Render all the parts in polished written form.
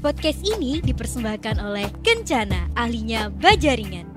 Podcast ini dipersembahkan oleh Kencana, ahlinya Bajaringan.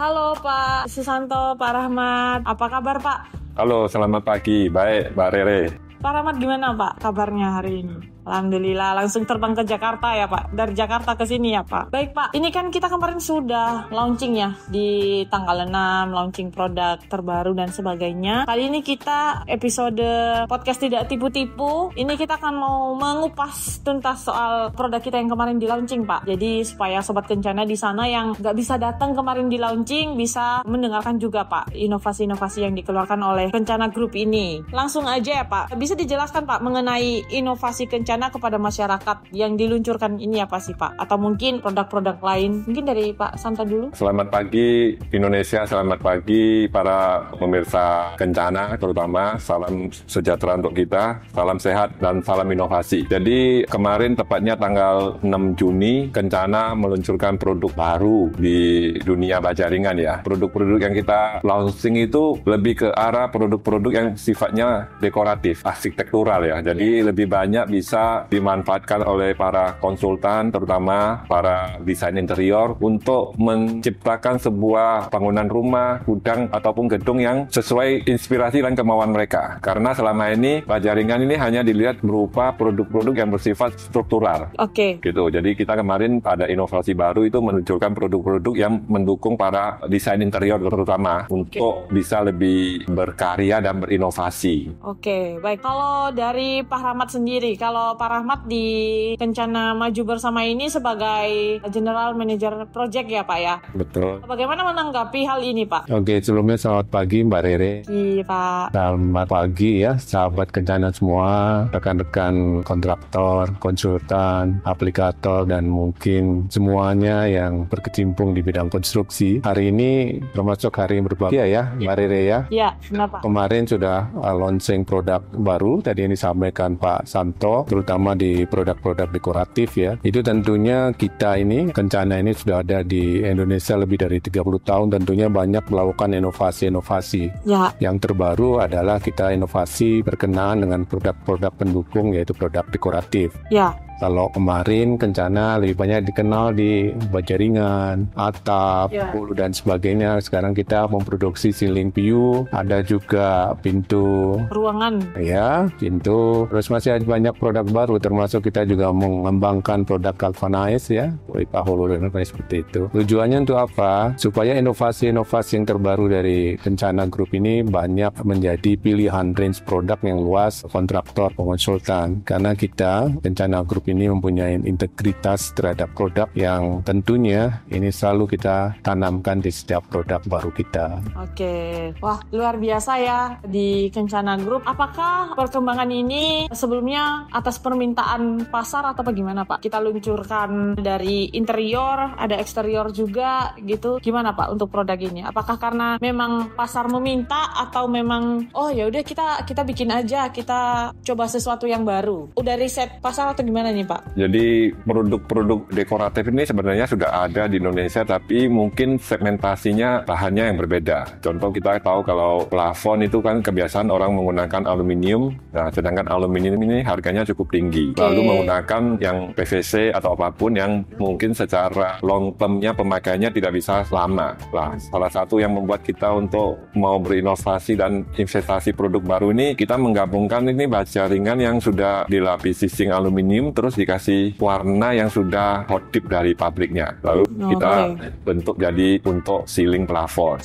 Halo Pak Susanto, Pak Rahmat, apa kabar Pak? Halo, selamat pagi. Baik, Mbak Rere. Pak Rahmat gimana Pak kabarnya hari ini? Alhamdulillah, langsung terbang ke Jakarta ya Pak. Dari Jakarta ke sini ya Pak. Baik Pak, ini kan kita kemarin sudah launching ya di tanggal 6, launching produk terbaru dan sebagainya. Kali ini kita episode podcast tidak tipu-tipu. Ini kita akan mau mengupas tuntas soal produk kita yang kemarin di launching Pak. Jadi supaya Sobat Kencana di sana yang nggak bisa datang kemarin di launching bisa mendengarkan juga Pak inovasi-inovasi yang dikeluarkan oleh Kencana Group ini. Langsung aja ya Pak, bisa dijelaskan Pak mengenai inovasi Kencana kepada masyarakat yang diluncurkan ini apa sih Pak? Atau mungkin produk-produk lain? Mungkin dari Pak Santa dulu. Selamat pagi Indonesia, selamat pagi para pemirsa Kencana terutama. Salam sejahtera untuk kita, salam sehat dan salam inovasi. Jadi kemarin tepatnya tanggal 6 Juni Kencana meluncurkan produk baru di dunia Bajaringan ya. Produk-produk yang kita launching itu lebih ke arah produk-produk yang sifatnya dekoratif, arsitektural ya. Jadi lebih banyak bisa dimanfaatkan oleh para konsultan, terutama para desain interior untuk menciptakan sebuah bangunan rumah, gudang, ataupun gedung yang sesuai inspirasi dan kemauan mereka. Karena selama ini Bajaringan ini hanya dilihat berupa produk-produk yang bersifat struktural. Oke. Gitu. Jadi kita kemarin ada inovasi baru itu menunjukkan produk-produk yang mendukung para desain interior terutama untuk bisa lebih berkarya dan berinovasi. Oke, baik. Kalau dari Pak Rahmat sendiri, kalau Pak Rahmat di Kencana Maju Bersama ini sebagai General Manager Project ya Pak ya? Betul. Bagaimana menanggapi hal ini Pak? Oke, sebelumnya selamat pagi Mbak Rere. Iya Pak. Selamat pagi ya sahabat Kencana semua, rekan-rekan kontraktor, konsultan, aplikator, dan mungkin semuanya yang berkecimpung di bidang konstruksi. Hari ini termasuk hari yang berbahagia ya Mbak Rere ya. Iya, benar Pak. Kemarin sudah launching produk baru, tadi yang disampaikan Pak Santo, terutama di produk-produk dekoratif ya. Itu tentunya kita ini, Kencana ini sudah ada di Indonesia lebih dari 30 tahun, tentunya banyak melakukan inovasi-inovasi. Ya. Yang terbaru adalah kita inovasi berkenaan dengan produk-produk pendukung, yaitu produk dekoratif. Ya. Kalau kemarin Kencana lebih banyak dikenal di bajaringan, atap, hulu dan sebagainya. Sekarang kita memproduksi ceiling view, ada juga pintu ruangan. Ya, pintu. Terus masih ada banyak produk baru, termasuk kita juga mengembangkan produk galvanize ya, pipa hulu dan seperti itu. Tujuannya untuk apa? Supaya inovasi-inovasi yang terbaru dari Kencana Group ini banyak menjadi pilihan range produk yang luas kontraktor, konsultan. Karena kita Kencana Group ini mempunyai integritas terhadap produk yang tentunya ini selalu kita tanamkan di setiap produk baru kita. Oke, wah luar biasa ya di Kencana Group. Apakah perkembangan ini sebelumnya atas permintaan pasar atau bagaimana Pak? Kita luncurkan dari interior, ada eksterior juga gitu. Gimana Pak untuk produk ini? Apakah karena memang pasar meminta atau memang oh ya udah kita bikin aja, kita coba sesuatu yang baru? Udah riset pasar atau gimana nih Pak? Jadi produk-produk dekoratif ini sebenarnya sudah ada di Indonesia, tapi mungkin segmentasinya bahannya yang berbeda. Contoh kita tahu kalau plafon itu kan kebiasaan orang menggunakan aluminium, nah sedangkan aluminium ini harganya cukup tinggi. Lalu menggunakan yang PVC atau apapun yang mungkin secara long term-nya pemakaiannya tidak bisa lama. Nah, salah satu yang membuat kita untuk mau berinovasi dan investasi produk baru ini, kita menggabungkan ini Bajaringan yang sudah dilapisi zinc aluminium terus dikasih warna yang sudah hot dip dari pabriknya. Lalu kita bentuk jadi untuk ceiling plafon.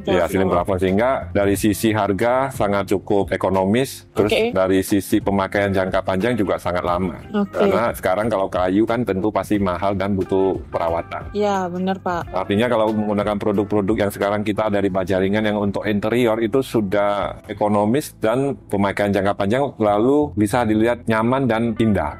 Ya, ceiling plafon, sehingga dari sisi harga sangat cukup ekonomis, terus dari sisi pemakaian jangka panjang juga sangat lama. Karena sekarang kalau kayu kan tentu pasti mahal dan butuh perawatan. Ya, benar Pak. Artinya kalau menggunakan produk-produk yang sekarang kita dari Bajaringan yang untuk interior itu sudah ekonomis dan pemakaian jangka panjang, lalu bisa dilihat nyaman dan indah.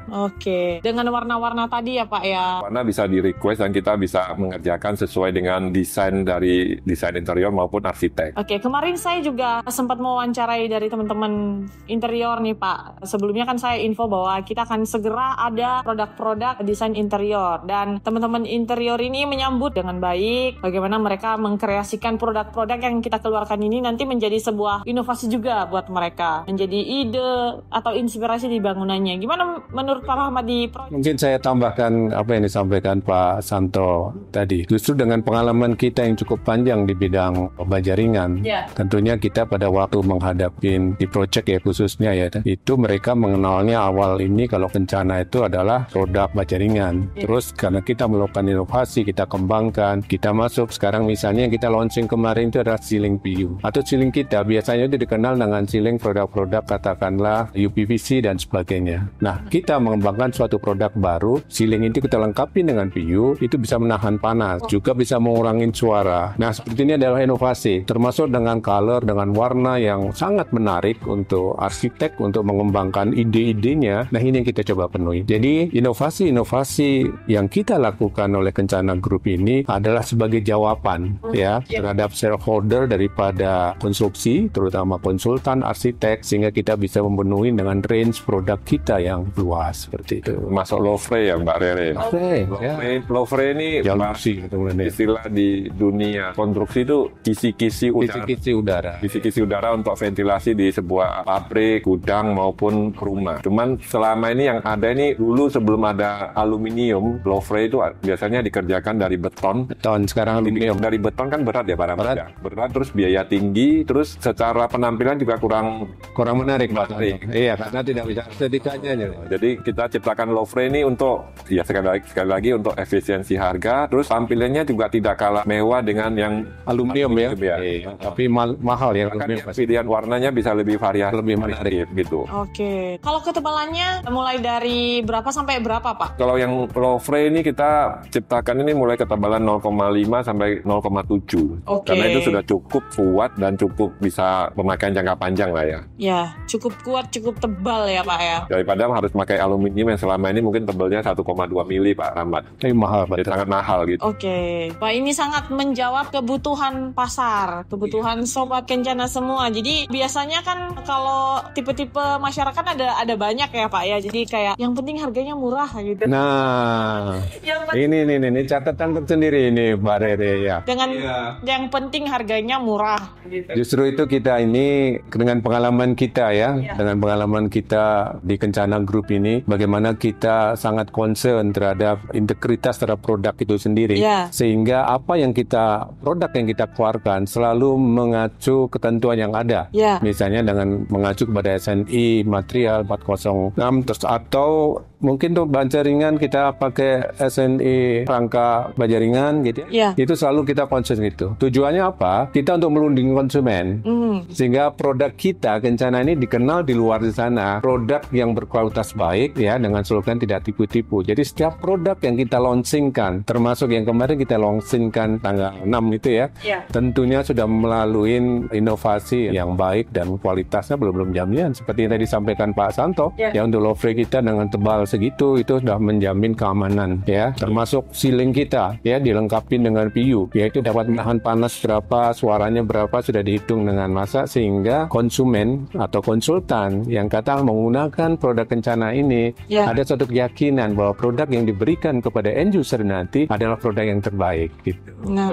Oke, dengan warna-warna tadi ya Pak ya. Warna bisa di request dan kita bisa mengerjakan sesuai dengan desain dari desain interior maupun arsitek. Oke, kemarin saya juga sempat mewawancarai dari teman-teman interior nih Pak. Sebelumnya kan saya info bahwa kita akan segera ada produk-produk desain interior, dan teman-teman interior ini menyambut dengan baik bagaimana mereka mengkreasikan produk-produk yang kita keluarkan ini nanti menjadi sebuah inovasi juga buat mereka, menjadi ide atau inspirasi di bangunannya. Gimana menurut Pak Rahmat di proyek? Mungkin saya tambahkan apa yang disampaikan Pak Santo tadi. Justru dengan pengalaman kita yang cukup panjang di bidang baja ringan, tentunya kita pada waktu menghadapi di proyek ya khususnya ya, itu mereka mengenalnya awal ini kalau Kencana itu adalah produk baja ringan. Terus karena kita melakukan inovasi, kita kembangkan, kita masuk sekarang misalnya yang kita launching kemarin itu adalah ceiling PU. Atau ceiling kita biasanya itu dikenal dengan ceiling produk-produk katakanlah UPVC dan sebagainya. Nah, kita mengembangkan suatu produk baru, ceiling itu kita lengkapi dengan PU, itu bisa menahan panas, juga bisa mengurangi suara. Nah, seperti ini adalah inovasi, termasuk dengan color, dengan warna yang sangat menarik untuk arsitek untuk mengembangkan ide-idenya. Nah, ini yang kita coba penuhi. Jadi, inovasi-inovasi yang kita lakukan oleh Kencana Group ini adalah sebagai jawaban ya terhadap shareholder daripada konstruksi, terutama konsultan, arsitek, sehingga kita bisa memenuhi dengan range produk kita yang luas seperti itu. Masuk Lofre ya Mbak Rere. Lofre ini istilah di dunia konstruksi itu kisi-kisi udara. Kisi-kisi udara untuk ventilasi di sebuah pabrik, gudang maupun rumah. Cuman selama ini yang ada ini dulu sebelum ada aluminium, Lofre itu biasanya dikerjakan dari beton. Sekarang aluminium. Dari beton kan berat ya Pak Rahmat. Berat, terus biaya tinggi, terus secara penampilan juga kurang menarik. Iya, karena tidak bisa estetikanya. Jadi kita ciptakan Lofre ini untuk ya sekali lagi untuk efisiensi harga, terus tampilannya juga tidak kalah mewah dengan yang aluminium ya. Tapi mahal ya aluminium. Pilihan warnanya bisa lebih variatif, lebih menarik gitu. Oke. Kalau ketebalannya mulai dari berapa sampai berapa Pak? Kalau yang Lofre ini kita ciptakan ini mulai ketebalan 0,5 sampai 0,7. Karena itu sudah cukup kuat dan cukup bisa pemakaian jangka panjang lah ya. Ya, cukup kuat, cukup tebal ya Pak ya. Daripada harus pakai aluminium yang selama ini mungkin tebalnya 1,2 mili Pak Rahmat. Tapi mahal, jadi sangat mahal gitu. Oke. Pak, ini sangat menjawab kebutuhan pasar, kebutuhan Sobat Kencana semua. Jadi biasanya kan kalau tipe-tipe masyarakat ada banyak ya Pak ya. Jadi kayak yang penting harganya murah gitu. Nah, ini catatan tersendiri ini Mbak Rere ya. Dengan yang penting harganya murah gitu. Justru itu kita ini dengan pengalaman kita ya, dengan pengalaman kita di Kencana Group ini, bagaimana kita sangat concern terhadap integritas terhadap produk itu sendiri, sehingga produk yang kita keluarkan selalu mengacu ketentuan yang ada. Misalnya dengan mengacu kepada SNI material 406 terus, atau mungkin untuk baja ringan kita pakai SNI rangka baja ringan gitu ya. Itu selalu kita concern gitu. Tujuannya apa? Kita untuk melindungi konsumen. Sehingga produk kita Kencana ini dikenal di luar di sana produk yang berkualitas baik ya, dengan slogan tidak tipu-tipu. Jadi setiap produk yang kita launchingkan, termasuk yang kemarin kita launchingkan tanggal 6 itu ya, tentunya sudah melalui inovasi yang baik dan kualitasnya belum jaminan seperti yang tadi disampaikan Pak Santo ya, untuk Lofre kita dengan tebal segitu itu sudah menjamin keamanan ya, termasuk ceiling kita ya dilengkapi dengan PU, yaitu dapat menahan panas berapa, suaranya berapa sudah dihitung dengan masa, sehingga konsumen atau konsultan yang kata menggunakan produk Kencana ini ada suatu keyakinan bahwa produk yang diberikan kepada end user nanti adalah produk yang terbaik gitu. Nah,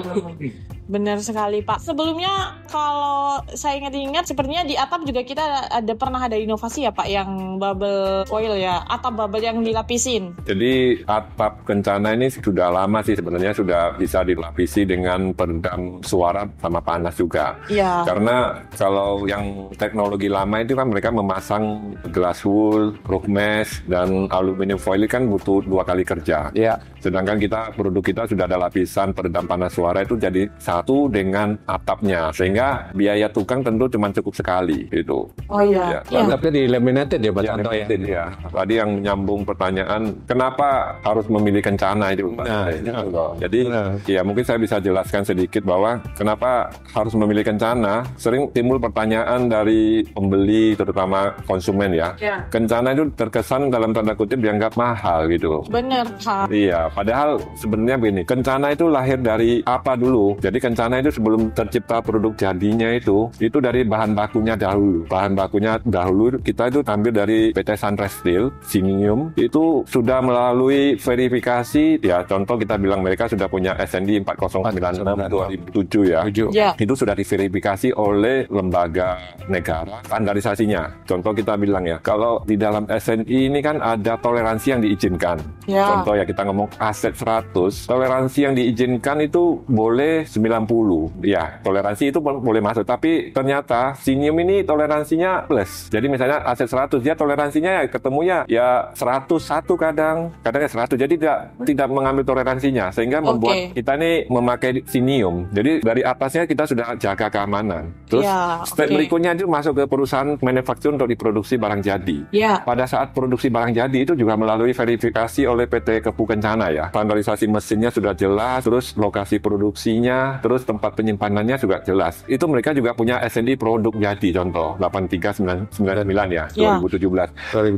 benar sekali Pak. Sebelumnya kalau saya ingat sepertinya di atap juga kita pernah ada inovasi ya Pak, yang bubble foil ya, atap bubble yang dilapisin. Jadi atap Kencana ini sudah lama sih sebenarnya sudah bisa dilapisi dengan peredam suara sama panas juga. Karena kalau yang teknologi lama itu kan mereka memasang glass wool, roof mesh, dan aluminium foil kan butuh 2 kali kerja. Sedangkan produk kita sudah ada lapisan peredam panas suara, itu jadi satu dengan atapnya, sehingga biaya tukang tentu cuma cukup sekali gitu. Oh iya. Ya, Tapi di laminated ya Pak Ya, Tanto ya. ya. Tadi yang nyambung pertanyaan, kenapa harus memilih kencana itu, Pak? Nah, Gitu loh. Jadi, Nah. ya mungkin saya bisa jelaskan sedikit bahwa kenapa harus memilih kencana. Sering timbul pertanyaan dari pembeli, terutama konsumen ya. Ya. Kencana itu terkesan dalam tanda kutip dianggap mahal gitu. Bener Pak. Iya, padahal sebenarnya begini, kencana itu lahir dari apa dulu? Jadi kencana itu sebelum tercipta produk jadinya itu dari bahan bakunya dahulu. Bahan bakunya dahulu kita itu ambil dari PT Sunrise Steel, Sinium, itu sudah melalui verifikasi, ya contoh kita bilang mereka sudah punya SND 4096 2007 ya. Ya. Itu sudah diverifikasi oleh lembaga negara standarisasinya. Contoh kita bilang ya, kalau di dalam SNI ini kan ada toleransi yang diizinkan. Ya. Contoh ya kita ngomong aset 100, toleransi yang diizinkan itu boleh 90. Ya, toleransi itu boleh masuk, tapi ternyata Sinium ini toleransinya plus. Jadi misalnya aset 100, dia toleransinya ya ketemunya ya 101 kadangnya 100. Jadi tidak mengambil toleransinya, sehingga membuat kita ini memakai Sinium. Jadi dari atasnya kita sudah jaga keamanan. Terus Ya, step oke. berikutnya itu masuk ke perusahaan manufaktur untuk diproduksi barang jadi. Ya. Pada saat produksi barang jadi itu juga melalui verifikasi oleh PT Kepu Kencana ya. Standarisasi mesinnya sudah jelas, terus lokasi produksinya, terus tempat penyimpanannya juga jelas. Itu mereka juga punya SNI produk jadi, contoh 83999 ya, Ya. 2017.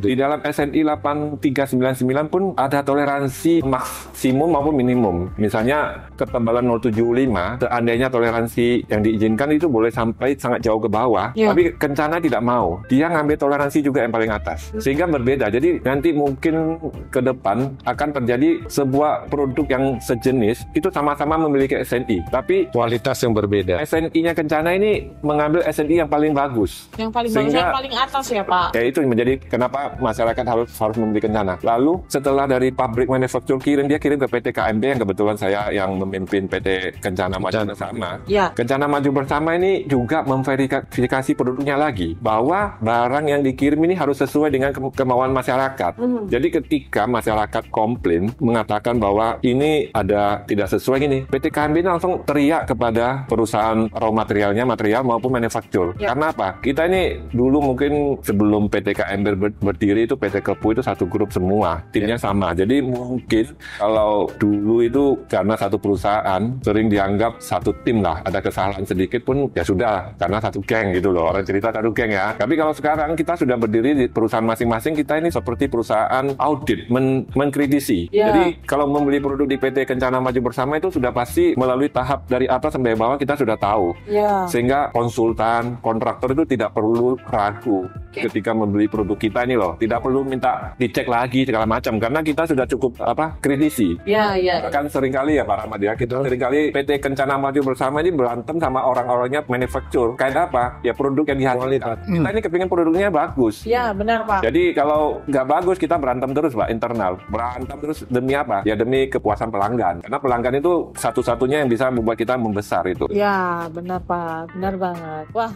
Di dalam SNI 8399 pun ada toleransi maksimum maupun minimum. Misalnya ketebalan 075, seandainya toleransi yang diizinkan itu boleh sampai sangat jauh ke bawah, Ya. tapi Kencana tidak mau. Dia ngambil toleransi juga yang paling atas. Sehingga berbeda. Jadi nanti mungkin ke depan akan terjadi sebuah produk yang sejenis, itu sama-sama memiliki SNI. Tapi Kualitas yang berbeda. SNI-nya Kencana ini mengambil SNI yang paling bagus. Yang paling bagus, Sehingga- yang paling atas ya Pak. Ya itu menjadi kenapa masyarakat harus membeli Kencana. Lalu setelah dari pabrik manufaktur dia kirim ke PT KMB yang kebetulan saya yang memimpin PT Kencana Maju Bersama. Ya. Kencana Maju Bersama ini juga memverifikasi produknya lagi bahwa barang yang dikirim ini harus sesuai dengan kemauan masyarakat. Jadi ketika masyarakat komplain mengatakan bahwa ini ada tidak sesuai gini, PT KMB ini langsung teriak kepada perusahaan raw material maupun manufaktur. Ya. Karena apa? Kita ini dulu mungkin sebelum PT KMB berdiri itu PT Kepu itu satu grup semua, timnya sama. Jadi mungkin kalau dulu itu karena satu perusahaan sering dianggap satu tim lah, ada kesalahan sedikit pun ya sudah karena satu geng gitu loh, orang cerita satu geng ya. Tapi kalau sekarang kita sudah berdiri di perusahaan masing-masing, kita ini seperti perusahaan audit, mengkritisi. Ya. Jadi kalau membeli produk di PT Kencana Maju Bersama itu sudah pasti melalui tahap dari atas sampai bawah kita sudah tahu. Ya. Sehingga konsultan, kontraktor itu tidak perlu ragu ketika membeli produk kita ini loh. Tidak perlu minta dicek lagi segala macam karena kita sudah cukup kritisi. Ya, ya. Kan seringkali ya Pak Rahmat ya, kita seringkali PT Kencana Maju Bersama ini berantem sama orang-orangnya manufaktur. Kayak apa? Ya produk yang dihasilkan. Kita ini kepingin produknya bagus. Ya, benar Pak. Jadi kalau nggak bagus kita berantem terus Pak, internal. Berantem terus demi apa? Ya demi kepuasan pelanggan. Karena pelanggan itu satu-satunya yang bisa membuat kita membesar itu. Ya, benar Pak. Benar banget. Wah,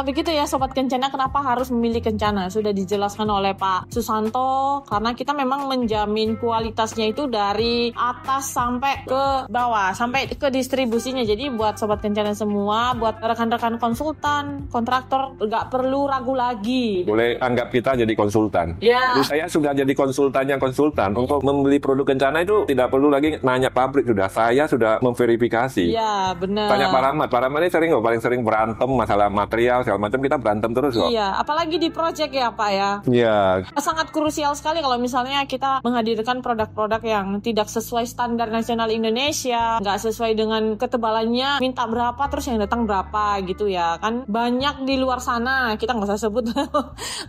begitu ya Sobat Kencana, kenapa harus memilih Kencana? Sudah dijelaskan oleh Pak Susanto, karena kita memang menjamin kualitasnya itu dari atas sampai ke bawah, sampai ke distribusinya. Jadi buat Sobat Kencana semua, buat rekan-rekan konsultan, kontraktor, nggak perlu ragu lagi. Boleh anggap kita jadi konsultan. Ya. Jadi saya sudah jadi konsultannya konsultan. Untuk membeli produk Kencana itu tidak perlu lagi nanya pabrik, sudah. Saya sudah memverifikasi. Iya, benar. Tanya Pak Rahmat. Pak Rahmat ini paling sering berantem masalah material segala macam, kita berantem terus kok. Iya, apalagi di project ya Pak ya. Ya, Sangat krusial sekali kalau misalnya kita menghadirkan produk-produk yang tidak sesuai standar nasional Indonesia, nggak sesuai dengan ketebalannya, minta berapa terus yang datang berapa gitu ya. Kan banyak di luar sana, kita nggak usah sebut,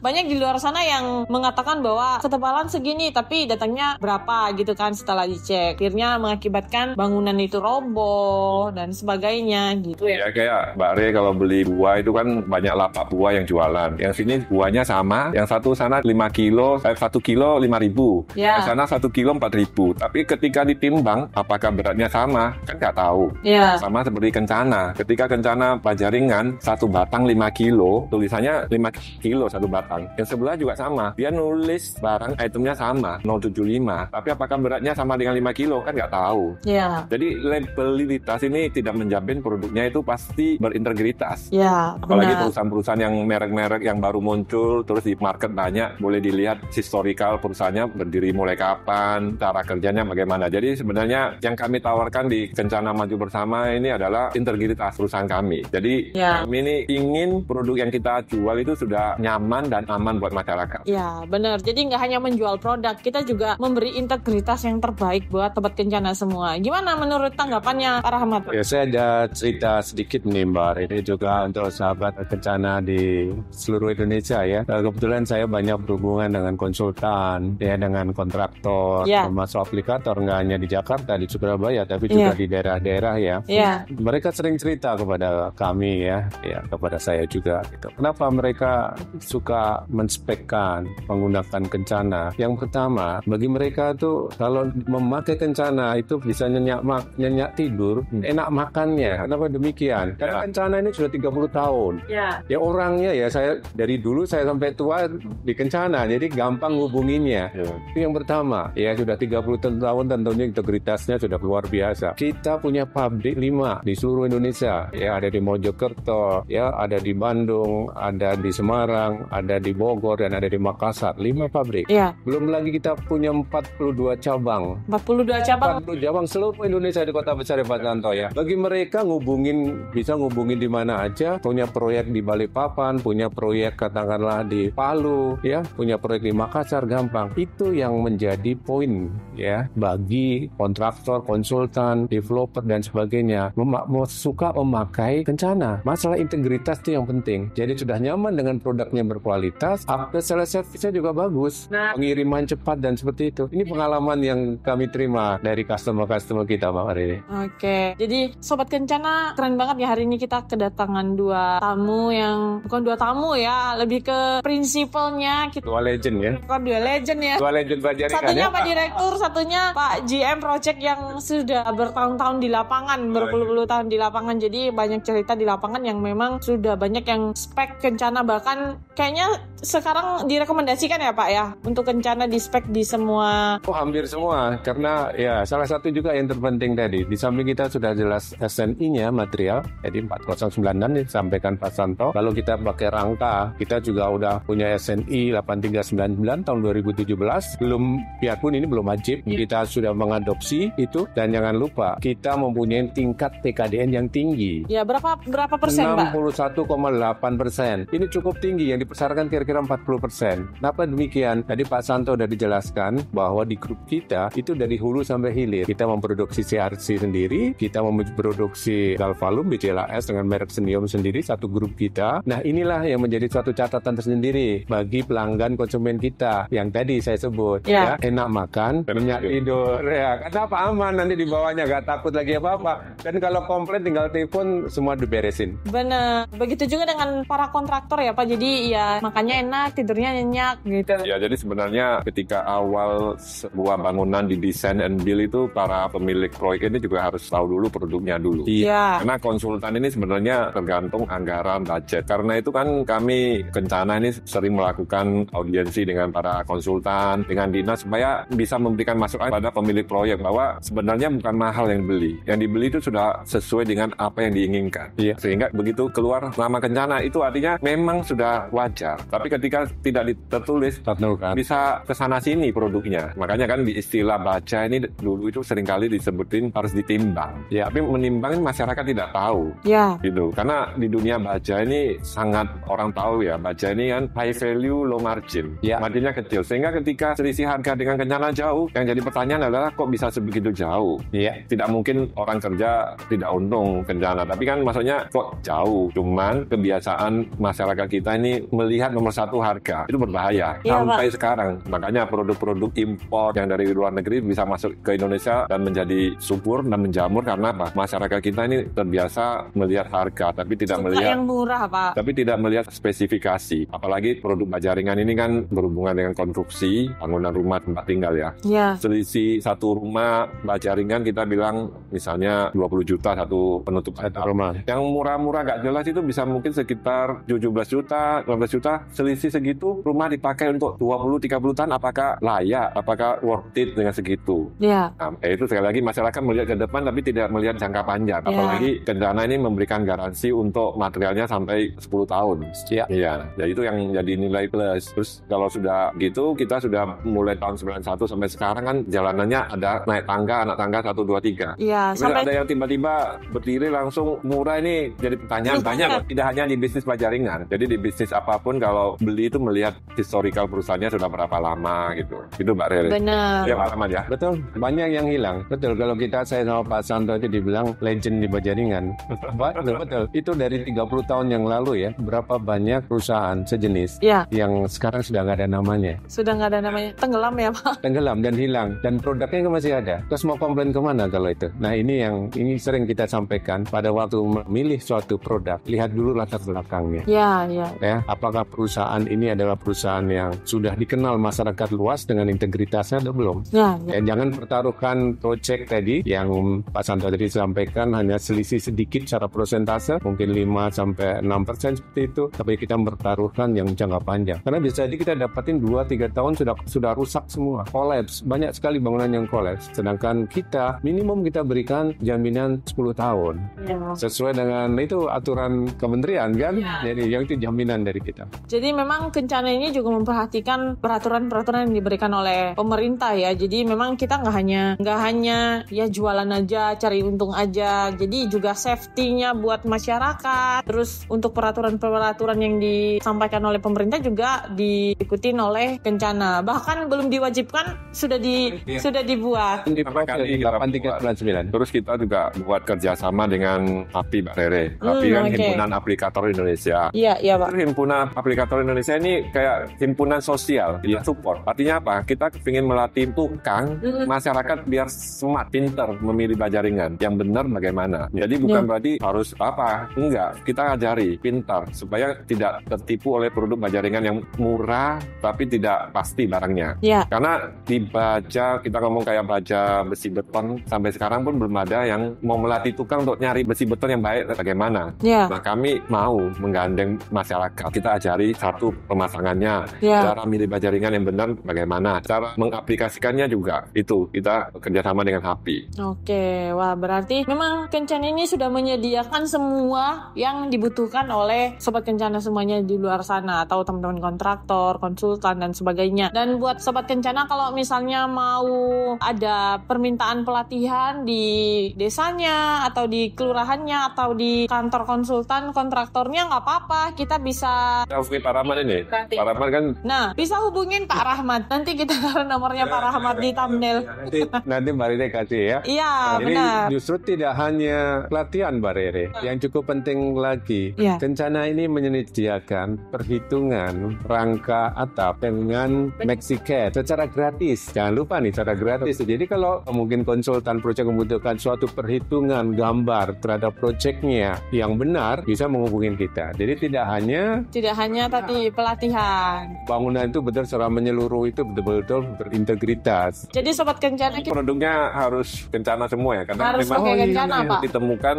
banyak di luar sana yang mengatakan bahwa ketebalan segini tapi datangnya berapa gitu kan setelah dicek. Akhirnya mengakibatkan bangunan itu roboh dan sebagainya gitu ya. Ya kayak Mbak Re kalau beli buah itu kan kan banyak lapak buah yang jualan. Yang sini buahnya sama, yang satu sana 5 kilo, 1 kilo 5.000. Ya. Yang sana 1 kilo 4.000. Tapi ketika ditimbang, apakah beratnya sama? Kan nggak tahu. Ya. Sama seperti kencana. Ketika kencana Bajaringan, satu batang 5 kilo, tulisannya 5 kilo satu batang. Yang sebelah juga sama. Dia nulis barang itemnya sama, 075. Tapi apakah beratnya sama dengan 5 kilo? Kan nggak tahu. Ya. Jadi labelitas ini tidak menjamin produknya itu pasti berintegritas. Ya, Apalagi benar. perusahaan-perusahaan yang merek-merek yang baru muncul, terus di market banyak, boleh dilihat historical perusahaannya berdiri mulai kapan, cara kerjanya bagaimana. Jadi sebenarnya yang kami tawarkan di Kencana Maju Bersama ini adalah integritas perusahaan kami. Jadi Ya. kami ini ingin produk yang kita jual itu sudah nyaman dan aman buat masyarakat. Ya, benar. Jadi nggak hanya menjual produk, kita juga memberi integritas yang terbaik buat Sobat Kencana semua. Gimana menurut tanggapannya Pak Rahmat? Ya, saya ada cerita sedikit nih Mbak. Ini juga untuk sahabat Kencana di seluruh Indonesia ya. Kebetulan saya banyak berhubungan dengan konsultan, ya, dengan kontraktor, Ya. termasuk aplikator, nggak hanya di Jakarta, di Surabaya, tapi juga Ya. di daerah-daerah ya. Ya. Mereka sering cerita kepada kami ya kepada saya juga. Gitu. Kenapa mereka suka menspekkan menggunakan Kencana? Yang pertama, bagi mereka tuh kalau memakai Kencana itu bisa nyenyak tidur, enak makannya. Kenapa demikian? Karena Kencana ini sudah 30 tahun. Ya. Ya orangnya ya saya dari dulu saya sampai tua di Kencana, jadi gampang hubunginnya. Ya. Itu yang pertama. Ya sudah 30 tahun tentunya integritasnya sudah luar biasa. Kita punya pabrik 5 di seluruh Indonesia. Ya ada di Mojokerto, ya ada di Bandung, ada di Semarang, ada di Bogor dan ada di Makassar. 5 pabrik. Ya. Belum lagi kita punya 42 cabang. 42 cabang. 40 cabang seluruh Indonesia di kota besar ya Pak Santo ya. Bagi mereka bisa ngubungin di mana aja, punya proyek di Balikpapan, punya proyek katakanlah di Palu, ya, punya proyek di Makassar gampang. Itu yang menjadi poin ya bagi kontraktor, konsultan, developer dan sebagainya suka memakai Kencana. Masalah integritas itu yang penting. Jadi sudah nyaman dengan produknya berkualitas, after sales service-nya juga bagus, pengiriman cepat dan seperti itu. Ini pengalaman yang kami terima dari customer kita Pak hari ini. Oke, jadi Sobat Kencana keren banget ya, hari ini kita kedatangan 2 tamu yang bukan 2 tamu ya, lebih ke prinsipalnya kita. Dua legend ya. Bukan 2 legend ya. Dua legend Bajaringan Satunya ya. Pak Direktur, satunya Pak GM Project yang sudah bertahun-tahun di lapangan, berpuluh-puluh tahun di lapangan. Jadi banyak cerita di lapangan yang memang sudah banyak yang spek Kencana, bahkan kayaknya sekarang direkomendasikan ya Pak ya untuk Kencana di spek di semua. Oh, hampir semua, karena ya salah satu juga yang terpenting tadi, di samping kita sudah jelas SNI-nya material, jadi 4096 disampaikan Pak Santo. Kalau kita pakai rangka, kita juga udah punya SNI 8399 tahun 2017, biarpun ini belum wajib, kita sudah mengadopsi itu, dan jangan lupa kita mempunyai tingkat TKDN yang tinggi. Ya, berapa persen Pak? 61,8%. Ini cukup tinggi, yang dipersyaratkan kira-kira 40%. Kenapa demikian? Tadi Pak Santo sudah dijelaskan bahwa di grup kita itu dari hulu sampai hilir. Kita memproduksi CRC sendiri, kita memproduksi Galvalum, BCLAS dengan merek Senium sendiri, satu grup kita. Nah inilah yang menjadi suatu catatan tersendiri bagi pelanggan konsumen kita yang tadi saya sebut. Ya. Enak makan, nyenyak tidur. Ya, kenapa aman, nanti di bawahnya gak takut lagi apa-apa. Dan kalau komplain tinggal telepon, semua diberesin. Bener. Begitu juga dengan para kontraktor ya Pak. Jadi ya makannya enak, tidurnya nyenyak gitu. Ya, jadi sebenarnya ketika awal sebuah bangunan didesain and build itu para pemilik proyek ini juga harus tahu dulu produknya dulu. Iya. Karena konsultan ini sebenarnya tergantung anggaran budget. Karena itu kan kami Kencana ini sering melakukan audiensi dengan para konsultan, dengan dinas supaya bisa memberikan masukan pada pemilik proyek bahwa sebenarnya bukan mahal yang dibeli. Yang dibeli itu sudah sesuai dengan apa yang diinginkan. Iya. Sehingga begitu keluar nama Kencana itu artinya memang sudah wajar. Tapi ketika tidak tertulis bisa kesana sini produknya. Makanya kan di istilah baca ini dulu itu seringkali disebutin harus ditimbang. Ya, tapi menimbang masyarakat tidak tahu. Ya. Gitu. Karena di dunia baja ini sangat orang tahu ya, baja ini kan high value low margin. Ya. Marginnya kecil. Sehingga ketika selisih harga dengan Kencana jauh, yang jadi pertanyaan adalah kok bisa sebegitu jauh? Iya. Tidak mungkin orang kerja tidak untung Kencana, tapi kan maksudnya kok jauh. Cuman kebiasaan masyarakat kita ini melihat nomor satu harga. Itu berbahaya. Iya, Sampai sekarang. Makanya produk-produk impor yang dari luar negeri bisa masuk ke Indonesia dan menjadi subur dan menjamur karena apa? Masyarakat kita ini terbiasa melihat harga tapi tidak Suka melihat yang murah, Pak. Tapi tidak melihat spesifikasi. Apalagi produk baja ringan ini kan berhubungan dengan konstruksi, bangunan rumah tempat tinggal ya. Ya. Selisih satu rumah baja ringan kita bilang misalnya 20 juta satu penutup atap rumah. Yang murah-murah gak jelas itu bisa mungkin sekitar 17 juta, 15 juta. Selisih segitu rumah dipakai untuk 20-30 tahun, apakah layak? Apakah worth it dengan segitu? Ya. Nah, itu sekali lagi masyarakat melihat ke depan tapi tidak melihat jangka panjang. Ya. Apalagi Kencana ini memberikan garansi untuk materialnya sampai 10 tahun. Ya. Iya. Jadi itu yang jadi nilai plus. Terus kalau sudah gitu, kita sudah mulai tahun 91 sampai sekarang kan jalanannya ada naik tangga, anak tangga 1, 2, 3. Iya, Tapi sampai ada yang tiba-tiba berdiri langsung murah, ini jadi pertanyaan banyak loh. Tidak hanya di bisnis baja ringan. Jadi di bisnis apapun kalau beli itu melihat historical perusahaannya sudah berapa lama gitu. Itu Mbak Rere. benar. Ya Pak Ahmad ya. Betul, banyak yang hilang. Betul, kalau saya sama Pak Santo itu dibilang legend di baja ringan. Betul. Itu dari 30 tahun yang lalu ya, berapa banyak perusahaan sejenis Ya. yang sekarang sudah nggak ada namanya. Sudah nggak ada namanya. Tenggelam ya, Pak. Tenggelam dan hilang. Dan produknya kan masih ada. Terus mau komplain kemana kalau itu? Nah ini sering kita sampaikan pada waktu memilih suatu produk. Lihat dulu latar belakangnya. Ya. Ya, apakah perusahaan ini adalah perusahaan yang sudah dikenal masyarakat luas dengan integritasnya atau belum? Ya. Jangan pertaruhkan project tadi yang Pak Santo tadi sampaikan hanya selisih sedikit secara persentase, mungkin 5-6% seperti itu, tapi kita mempertaruhkan yang jangka panjang. Karena bisa jadi kita dapatin 2-3 tahun sudah rusak semua, kolaps. Banyak sekali bangunan yang kolaps. Sedangkan kita minimum kita berikan jaminan 10 tahun. Ya. Sesuai dengan itu aturan kementerian kan? Jadi yang itu jaminan dari kita. Jadi memang Kencana ini juga memperhatikan peraturan-peraturan yang diberikan oleh pemerintah ya. Jadi memang kita nggak hanya ya jualan aja, cari untung aja. Jadi juga safety-nya buat masyarakat. Terus untuk peraturan-peraturan yang disampaikan oleh pemerintah juga diikutin oleh Kencana. Bahkan belum diwajibkan sudah dibuat. Sampai kali kita buat. Terus kita juga buat kerjasama dengan API Mbak Rere. API kan oke. Himpunan Aplikator Indonesia. Iya Pak. Himpunan Aplikator Indonesia ini kayak himpunan sosial, dia support. Artinya apa? Kita ingin melatih tukang masyarakat biar smart, pinter memilih baja ringan. Yang benar bagaimana? Jadi bukan berarti harus apa? Enggak. Kita ajari pintar supaya tidak tertipu oleh produk baja ringan yang murah tapi tidak pasti barangnya. Ya. Karena di baja, kita ngomong kayak baja besi beton, sampai sekarang pun belum ada yang mau melatih tukang untuk nyari besi beton yang baik bagaimana. Ya. Nah, kami mau menggandeng masyarakat. Kita ajari satu pemasangannya, Ya. cara milih baja ringan yang benar bagaimana, cara mengaplikasikannya juga. Itu kita kerjasama dengan HAPI. Oke, wah berarti memang Kencana ini sudah menyediakan semua yang dibutuhkan oleh Sobat Kencana semuanya di luar sana, atau teman-teman kontraktor, konsultan, dan sebagainya. Dan buat Sobat Kencana kalau misalnya mau ada permintaan pelatihan di desanya, atau di kelurahannya, atau di kantor konsultan kontraktornya, nggak apa-apa, kita bisa. Oke, Pak Rahmat ini. Nanti. Pak Rahmat kan Nah, bisa hubungin Pak Rahmat. Nanti kita taruh nomornya Pak Rahmat di thumbnail. Nanti Mbak Rere kasih ya. Iya, Jadi benar. justru tidak hanya pelatihan Mbak Rere, yang cukup penting lagi, Iya. Kencana ini menyediakan perhitungan rangka atap dengan Mexicat secara gratis. Jangan lupa nih, secara gratis. Jadi kalau mungkin konsultan proyek membutuhkan suatu perhitungan gambar terhadap proyeknya yang benar, bisa menghubungi kita. Jadi tidak hanya Tapi pelatihan. bangunan itu betul secara menyeluruh, itu betul-betul berintegritas. Jadi Sobat Kencana kita produknya harus Kencana semua ya, karena harus memang pakai Kencana, Pak. ditemukan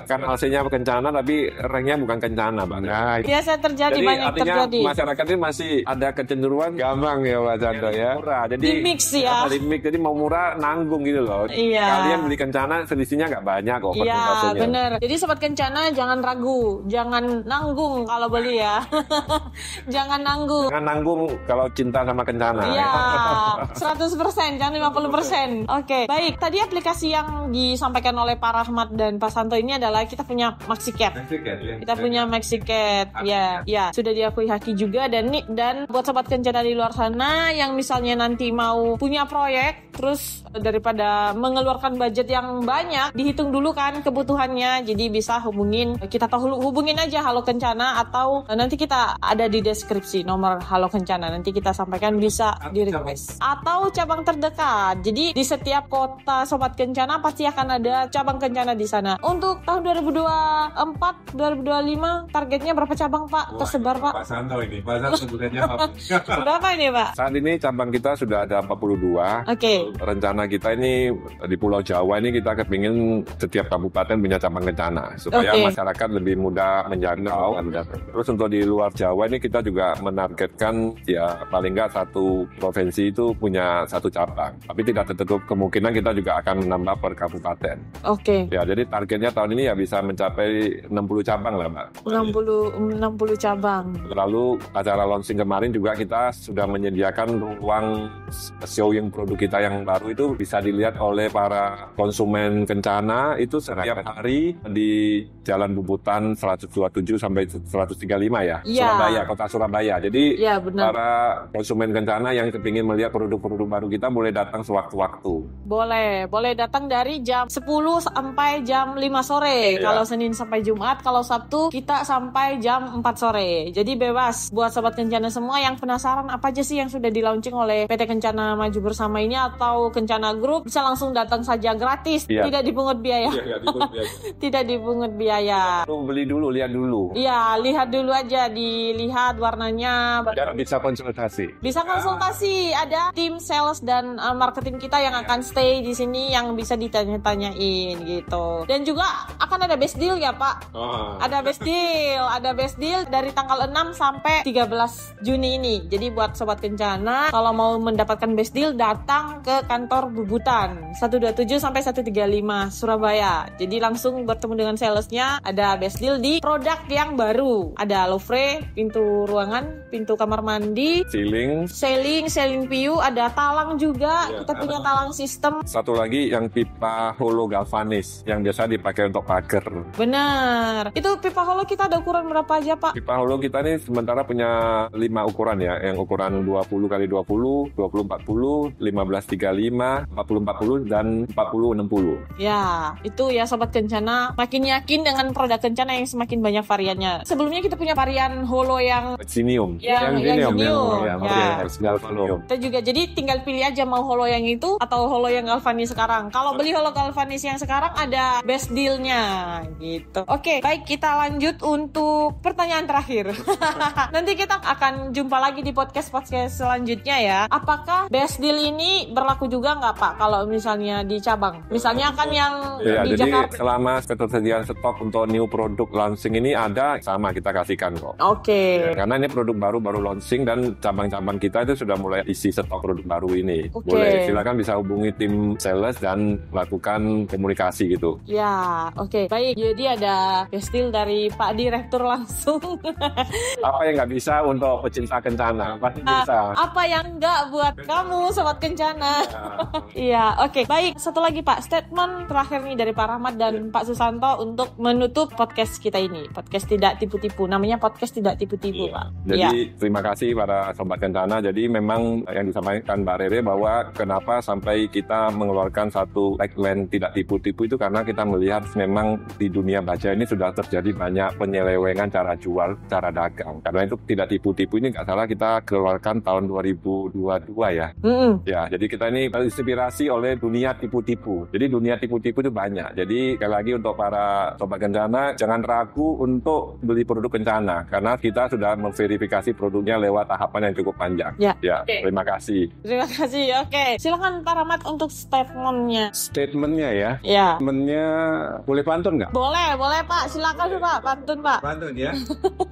kan hasilnya Kencana tapi ranknya bukan Kencana Bang. Nah, Biasa terjadi, Jadi banyak artinya terjadi. masyarakat ini masih ada kecenderungan gampang ya Pak Santo ya. murah. Jadi Di mix ya. Di mix, jadi mau murah nanggung gitu loh. Iya. Kalian beli Kencana selisihnya nggak banyak kok Iya, persentasenya. bener. Jadi Sobat Kencana jangan ragu, jangan nanggung kalau beli ya. Jangan nanggung. Jangan nanggung kalau cinta sama Kencana. Iya, 100%, jangan 50%. Oke, baik. Tadi aplikasi yang disampaikan oleh Pak Rahmat dan Pak Santo ini adalah kita punya Maxicat. Kita punya Maxicat, ya, sudah diakui Haki juga. Dan buat Sobat Kencana di luar sana yang misalnya nanti mau punya proyek, terus daripada mengeluarkan budget yang banyak, dihitung dulu kan kebutuhannya. Jadi bisa hubungin aja Halo Kencana, atau nanti kita ada di deskripsi nomor Halo Kencana. Nanti kita sampaikan, bisa di request. Atau cabang terdekat. Jadi di setiap kota Sobat Kencana pasti akan ada cabang Kencana di sana. Untuk tahun 2024 Rahmat 2025 targetnya berapa cabang Pak? Tersebar Pak? Pak Santo ini, Pak Santo sebenarnya apa? Berapa ini Pak? Saat ini cabang kita sudah ada 42. Oke. Rencana kita ini di Pulau Jawa ini kita kepingin setiap kabupaten punya cabang kencana supaya Oke. masyarakat lebih mudah menjangkau. Terus untuk di luar Jawa ini kita juga menargetkan ya paling nggak satu provinsi itu punya satu cabang. Tapi tidak tertutup kemungkinan kita juga akan menambah per kabupaten. Oke. Ya, jadi targetnya tahun ini ya bisa mencapai 60 cabang lah, Mbak. 60 cabang. Lalu acara launching kemarin juga kita sudah menyediakan ruang showing produk kita yang baru itu bisa dilihat oleh para konsumen Kencana itu setiap hari di Jalan Bubutan 127 sampai 135 ya, Iya. Surabaya, kota Surabaya. Jadi Iya benar. para konsumen Kencana yang kepingin melihat produk-produk baru kita boleh datang sewaktu-waktu. Boleh datang dari jam 10 sampai jam 5 sore. Iya. Kalau Senin sampai Jumat, kalau Sabtu kita sampai jam 4 sore. Jadi bebas buat sobat Kencana semua yang penasaran apa aja sih yang sudah di launching oleh PT Kencana Maju Bersama ini atau Kencana Group, bisa langsung datang saja gratis, Iya. tidak dipungut biaya. Tidak dipungut biaya. Lu beli dulu, lihat dulu. Iya, lihat dulu aja, dilihat warnanya. Dan bisa konsultasi. Bisa konsultasi, ada tim sales dan marketing kita yang akan stay di sini yang bisa ditanya-tanyain gitu. Dan juga akan ada best deal ya Pak. Ada best deal dari tanggal 6 sampai 13 Juni ini. Jadi buat sobat Kencana kalau mau mendapatkan best deal datang ke kantor Bubutan 127 sampai 135 Surabaya. Jadi langsung bertemu dengan salesnya. Ada best deal di produk yang baru. Ada louvre, pintu ruangan, pintu kamar mandi, Ceiling. Sailing PU, ada talang juga. Ya, Kita punya talang sistem. Satu lagi yang pipa holo galvanis yang biasa dipakai untuk pagar. Benar. Itu pipa holo kita ada ukuran berapa aja Pak? Pipa holo kita ini sementara punya 5 ukuran ya, yang ukuran 20x20, 20x40, 15x35, 40x40 dan 40x60. Ya, itu ya Sobat Kencana. Makin yakin dengan produk Kencana yang semakin banyak variannya. Sebelumnya kita punya varian holo yang Xenium. Yang Xenium. Ya. Xenium. kita juga jadi tinggal pilih aja mau holo yang itu atau holo yang galvanis sekarang. Kalau beli holo galvanis yang sekarang ada best dealnya gitu. Oke, baik kita lanjut untuk pertanyaan terakhir. Nanti kita akan jumpa lagi di podcast selanjutnya ya. Apakah best deal ini berlaku juga nggak Pak kalau misalnya di cabang? Misalnya kan yang Ya, di jadi Jakarta. selama ketersediaan stok untuk new produk launching ini ada, sama kita kasihkan kok. Oke. Karena ini produk baru launching dan cabang-cabang kita itu sudah mulai isi stok produk baru ini. Oke. Boleh, silakan bisa hubungi tim sales dan lakukan komunikasi gitu. Ya, oke. Baik, jadi ada best deal dari Pak Direktur langsung. Apa yang nggak bisa untuk pecinta Kencana? Pasti bisa. Apa yang enggak buat kamu Sobat Kencana? Iya, oke. Baik, satu lagi Pak, statement terakhir nih dari Pak Rahmat dan Pak Susanto untuk menutup podcast kita ini. Podcast tidak tipu-tipu. Namanya podcast tidak tipu-tipu, Pak. Jadi Iya. terima kasih para Sobat Kencana. Jadi memang yang disampaikan Mbak Rere bahwa kenapa sampai kita mengeluarkan satu tagline tidak tipu-tipu itu karena kita melihat memang di dunia baja ini sudah terjadi banyak penyelewengan cara jual, cara dagang. Karena itu tidak tipu-tipu ini nggak salah kita keluarkan tahun 2022 ya. Ya, jadi kita ini terinspirasi oleh dunia tipu-tipu. Jadi dunia tipu-tipu itu banyak. Jadi sekali lagi untuk para Sobat Kencana, jangan ragu untuk beli produk Kencana. Karena kita sudah memverifikasi produknya lewat tahapan yang cukup panjang. Ya. Ya, terima kasih. Terima kasih. Oke. Silakan Pak Rahmat untuk statementnya. Statementnya ya. Ya. Statementnya boleh pantun nggak? Boleh Pak. Silakan Pak. Pantun Pak. Pantun ya.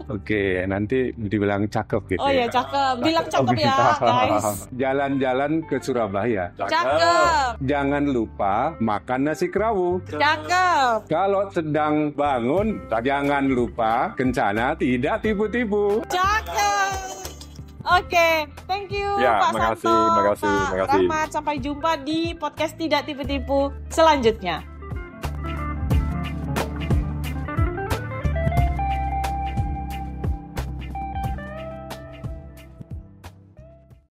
Oke, nanti dibilang cakep gitu. Oh ya, cakep. Bilang cakep ya, guys. Jalan-jalan ke Surabaya. Cakep. Jangan lupa makan nasi kerawu. Cakep. Kalau sedang bangun, jangan lupa Kencana tidak tipu-tipu. Cakep. Oke, thank you Ya, Pak makasih, Santo, makasih, Pak makasih. Rahmat. Sampai jumpa di podcast Tidak Tipu-Tipu selanjutnya.